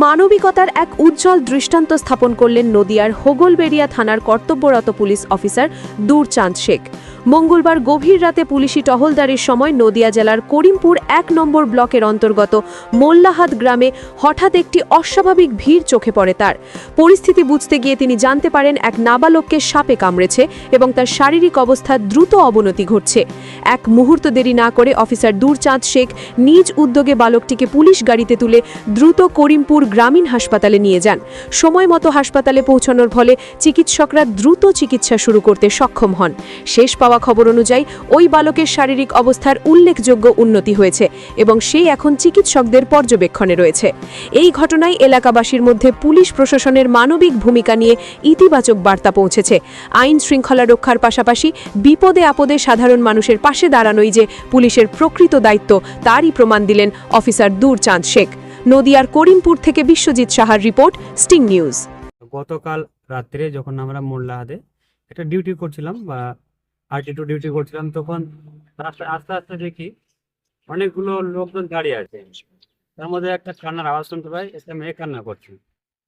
মানবিকতার এক উজ্জ্বল দৃষ্টান্ত স্থাপন করলেন নদিয়ার হোগলবেড়িয়া থানার কর্তব্যরত পুলিশ অফিসার দূরচাঁদ শেখ। মঙ্গলবার গভীর রাতে পুলিশি টহলদারির সময় নদিয়া জেলার করিমপুর ১ নম্বর ব্লকের অন্তর্গত মোল্লাহাত গ্রামে হঠাৎ একটি অস্বাভাবিক ভিড় চোখে পড়ে তার। পরিস্থিতি বুঝতে গিয়ে তিনি জানতে পারেন এক নাবালককে সাপে কামড়েছে এবং তার শারীরিক অবস্থার দ্রুত অবনতি ঘটছে। এক মুহূর্ত দেরি না করে অফিসার দূরচাঁদ শেখ নিজ উদ্যোগে বালকটিকে পুলিশ গাড়িতে তুলে দ্রুত করিমপুর গ্রামীণ হাসপাতালে নিয়ে যান। সময় মতো হাসপাতালে পৌঁছানোর ফলে চিকিৎসকরা দ্রুত চিকিৎসা শুরু করতে সক্ষম হন। শেষ পাওয়া খবর অনুযায়ী ওই বালকের শারীরিক অবস্থার উল্লেখযোগ্য উন্নতি হয়েছে এবং সে এখন চিকিৎসকদের পর্যবেক্ষণে রয়েছে। এই ঘটনায় এলাকাবাসীর মধ্যে পুলিশ প্রশাসনের মানবিক ভূমিকা নিয়ে ইতিবাচক বার্তা পৌঁছেছে। আইন শৃঙ্খলা রক্ষার পাশাপাশি বিপদে আপদে সাধারণ মানুষের পাশে দাঁড়ানোই যে পুলিশের প্রকৃত দায়িত্ব তারই প্রমাণ দিলেন অফিসার দূরচাঁদ শেখ। নদিয়ার করিমপুর থেকে বিশ্বজিৎ সাহার রিপোর্ট, স্টিং নিউজ। গতকাল রাত্রে যখন আমরা মোল্লাহাতে একটা ডিউটি করছিলাম বা RT2 ডিউটি করছিলাম, তখন রাস্তায় আস্তে আস্তে দেখি অনেকগুলো লোকজন দাঁড়িয়ে আছে। তার মধ্যে একটা কান্নার আওয়াজ শুনতে পাই, একটা মেয়ে কান্না করছে।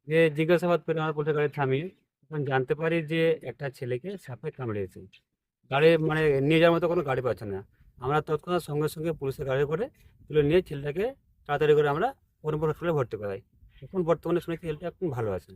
যে জিজ্ঞাসাবাদ করে আমার পুলিশের গাড়ি থামিয়ে তখন জানতে পারি যে একটা ছেলেকে সাপে কামড়িয়েছে। গাড়ি মানে নিয়ে যাওয়ার মতো কোনো গাড়ি পাচ্ছে না। আমরা তৎক্ষণাৎ সঙ্গে সঙ্গে পুলিশের গাড়ি করে তুলে নিয়ে ছেলেটাকে তাড়াতাড়ি করে আমরা করিমপুর হসপিটালে ভর্তি করাই। এখন বর্তমানে শুনেছি ছেলেটা এখন ভালো আছে।